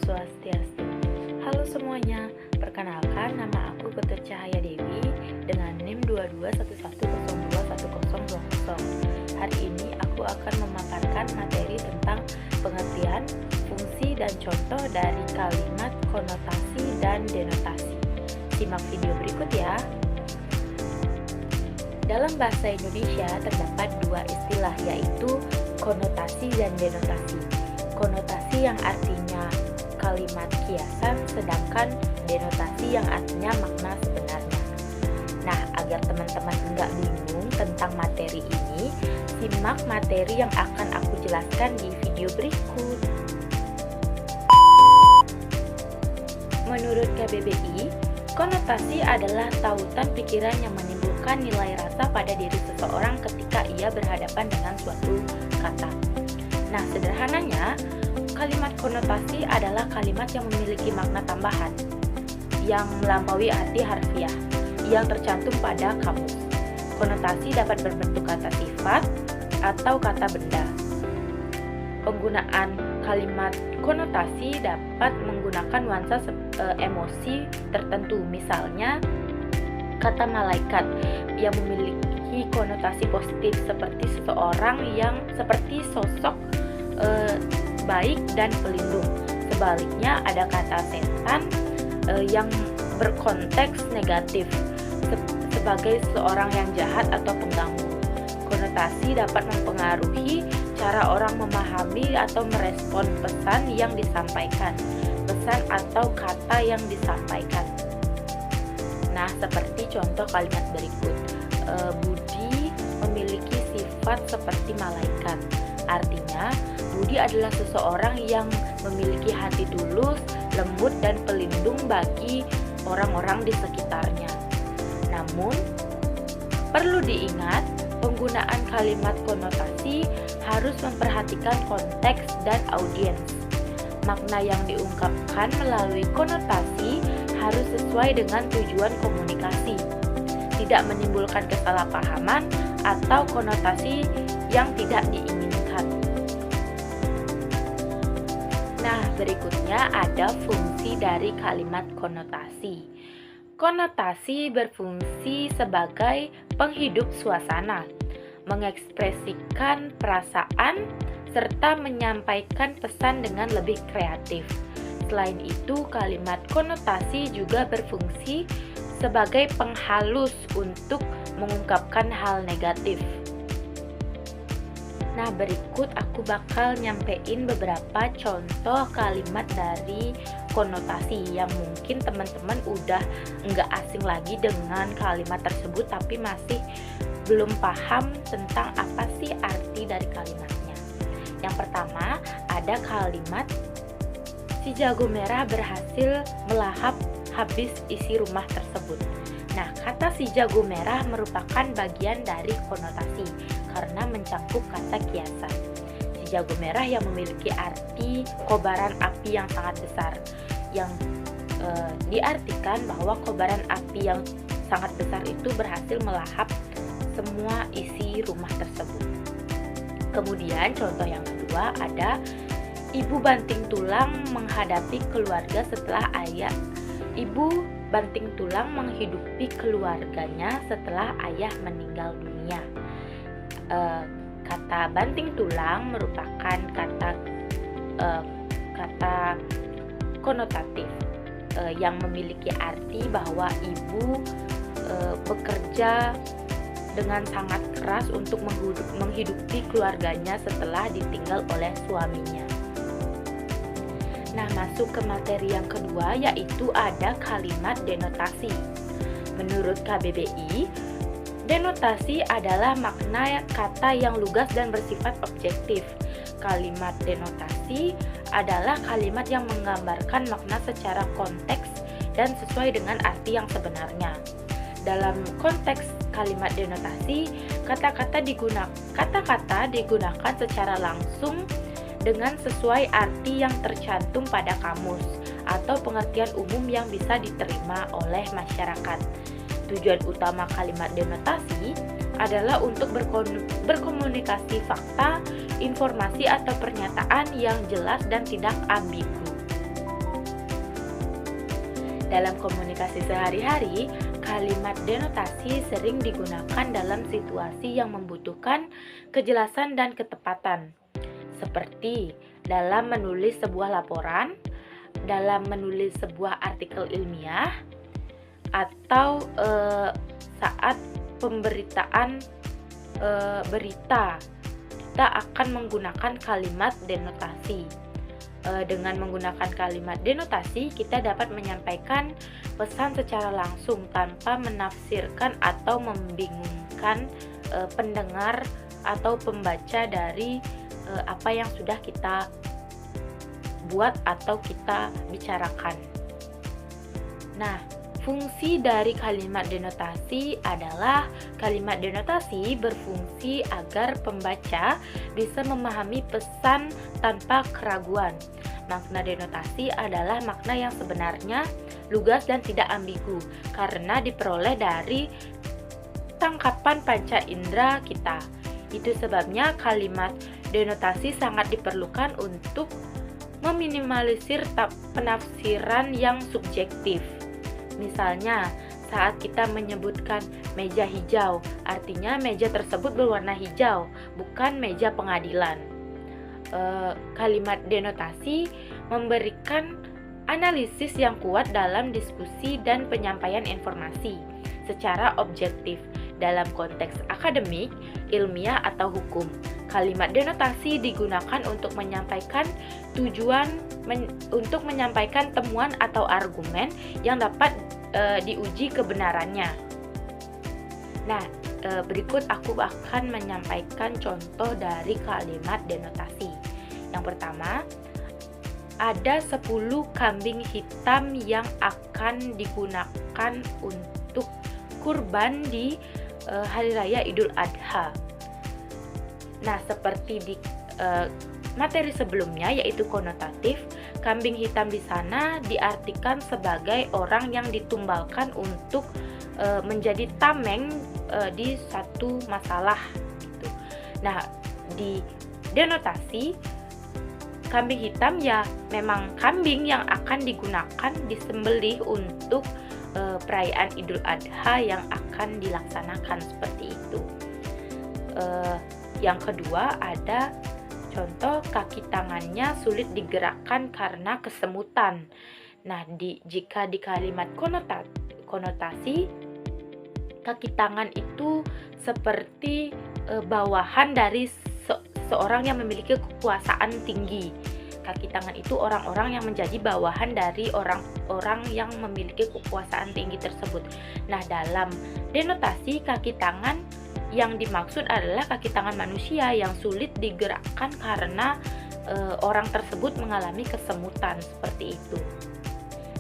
Swastiastu. Halo semuanya, perkenalkan nama aku Putri Cahaya Dewi dengan NIM 2211021020. Hari ini aku akan memaparkan materi tentang pengertian, fungsi, dan contoh dari kalimat konotasi dan denotasi. Simak video berikut ya. Dalam bahasa Indonesia terdapat dua istilah, yaitu konotasi dan denotasi. Konotasi yang artinya kalimat kiasan, sedangkan denotasi yang artinya makna sebenarnya. Nah, agar teman-teman enggak bingung tentang materi ini, simak materi yang akan aku jelaskan di video berikut. Menurut KBBI, konotasi adalah tautan pikiran yang menimbulkan nilai rasa pada diri seseorang ketika ia berhadapan dengan suatu kata. Nah, sederhananya, kalimat konotasi adalah kalimat yang memiliki makna tambahan yang melampaui arti harfiah yang tercantum pada kamus. Konotasi dapat berbentuk kata sifat atau kata benda. Penggunaan kalimat konotasi dapat menggunakan nuansa emosi tertentu. Misalnya, kata malaikat yang memiliki konotasi positif seperti seseorang yang seperti sosok baik dan pelindung. Sebaliknya, ada kata setan yang berkonteks negatif sebagai seorang yang jahat atau pengganggu. Konotasi dapat mempengaruhi cara orang memahami atau merespon pesan yang disampaikan, pesan atau kata yang disampaikan. Nah, seperti contoh kalimat berikut. Budi memiliki sifat seperti malaikat. Artinya, Budi adalah seseorang yang memiliki hati tulus, lembut, dan pelindung bagi orang-orang di sekitarnya. Namun, perlu diingat, penggunaan kalimat konotasi harus memperhatikan konteks dan audiens. Makna yang diungkapkan melalui konotasi harus sesuai dengan tujuan komunikasi, tidak menimbulkan kesalahpahaman atau konotasi yang tidak diinginkan. Nah, berikutnya ada fungsi dari kalimat konotasi. Konotasi berfungsi sebagai penghidup suasana, mengekspresikan perasaan, serta menyampaikan pesan dengan lebih kreatif. Selain itu, kalimat konotasi juga berfungsi sebagai penghalus untuk mengungkapkan hal negatif. Nah, berikut aku bakal nyampein beberapa contoh kalimat dari konotasi yang mungkin teman-teman udah nggak asing lagi dengan kalimat tersebut, tapi masih belum paham tentang apa sih arti dari kalimatnya. Yang pertama, ada kalimat si jago merah berhasil melahap habis isi rumah tersebut. Nah, kata si jago merah merupakan bagian dari konotasi karena mencangkup kata kiasan. Si jago merah yang memiliki arti kobaran api yang sangat besar, yang diartikan bahwa kobaran api yang sangat besar itu berhasil melahap semua isi rumah tersebut. Kemudian contoh yang kedua ada ibu banting tulang menghadapi keluarga setelah ibu banting tulang menghidupi keluarganya setelah ayah meninggal dunia. Kata banting tulang merupakan kata konotatif yang memiliki arti bahwa ibu bekerja dengan sangat keras untuk menghidupi keluarganya setelah ditinggal oleh suaminya. Nah, masuk ke materi yang kedua, yaitu ada kalimat denotasi. Menurut KBBI, denotasi adalah makna kata yang lugas dan bersifat objektif. Kalimat denotasi adalah kalimat yang menggambarkan makna secara konteks dan sesuai dengan arti yang sebenarnya. Dalam konteks kalimat denotasi, kata-kata digunakan secara langsung dengan sesuai arti yang tercantum pada kamus atau pengertian umum yang bisa diterima oleh masyarakat. Tujuan utama kalimat denotasi adalah untuk berkomunikasi fakta, informasi atau pernyataan yang jelas dan tidak ambigu. Dalam komunikasi sehari-hari, kalimat denotasi sering digunakan dalam situasi yang membutuhkan kejelasan dan ketepatan, seperti dalam menulis sebuah laporan, dalam menulis sebuah artikel ilmiah, atau saat pemberitaan berita. Kita akan menggunakan kalimat denotasi. Dengan menggunakan kalimat denotasi, kita dapat menyampaikan pesan secara langsung tanpa menafsirkan atau membingungkan pendengar atau pembaca dari apa yang sudah kita buat atau kita bicarakan. Nah, fungsi dari kalimat denotasi adalah kalimat denotasi berfungsi agar pembaca bisa memahami pesan tanpa keraguan. Makna denotasi adalah makna yang sebenarnya, lugas dan tidak ambigu karena diperoleh dari tangkapan panca indera kita. Itu sebabnya kalimat denotasi sangat diperlukan untuk meminimalisir penafsiran yang subjektif. Misalnya, saat kita menyebutkan meja hijau, artinya meja tersebut berwarna hijau, bukan meja pengadilan. Kalimat denotasi memberikan analisis yang kuat dalam diskusi dan penyampaian informasi secara objektif dalam konteks akademik, ilmiah, atau hukum. Kalimat denotasi digunakan untuk menyampaikan untuk menyampaikan temuan atau argumen yang dapat diuji kebenarannya. Nah, berikut aku akan menyampaikan contoh dari kalimat denotasi. Yang pertama, ada 10 kambing hitam yang akan digunakan untuk kurban di Hari Raya Idul Adha. Nah, seperti di materi sebelumnya yaitu konotatif, kambing hitam di sana diartikan sebagai orang yang ditumbalkan untuk menjadi tameng di satu masalah gitu. Nah, di denotasi kambing hitam ya memang kambing yang akan digunakan disembelih untuk perayaan Idul Adha yang akan dilaksanakan seperti itu. Yang kedua ada contoh kaki tangannya sulit digerakkan karena kesemutan. Nah, jika di kalimat konotasi, kaki tangan itu seperti bawahan dari seorang yang memiliki kekuasaan tinggi. Kaki tangan itu orang-orang yang menjadi bawahan dari orang-orang yang memiliki kekuasaan tinggi tersebut. Nah, dalam denotasi kaki tangan yang dimaksud adalah kaki tangan manusia yang sulit digerakkan karena orang tersebut mengalami kesemutan seperti itu.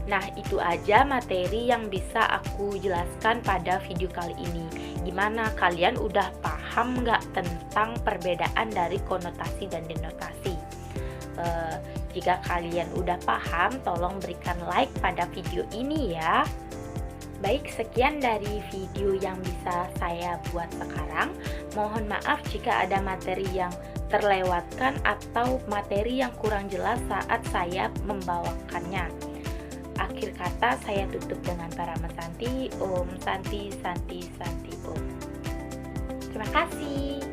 Nah, itu aja materi yang bisa aku jelaskan pada video kali ini. Gimana, kalian udah paham nggak tentang perbedaan dari konotasi dan denotasi? Jika kalian udah paham, tolong berikan like pada video ini ya. Baik, sekian dari video yang bisa saya buat sekarang. Mohon maaf jika ada materi yang terlewatkan atau materi yang kurang jelas saat saya membawakannya. Akhir kata saya tutup dengan Parama Santi. Om Santi Santi Santi Om. Terima kasih.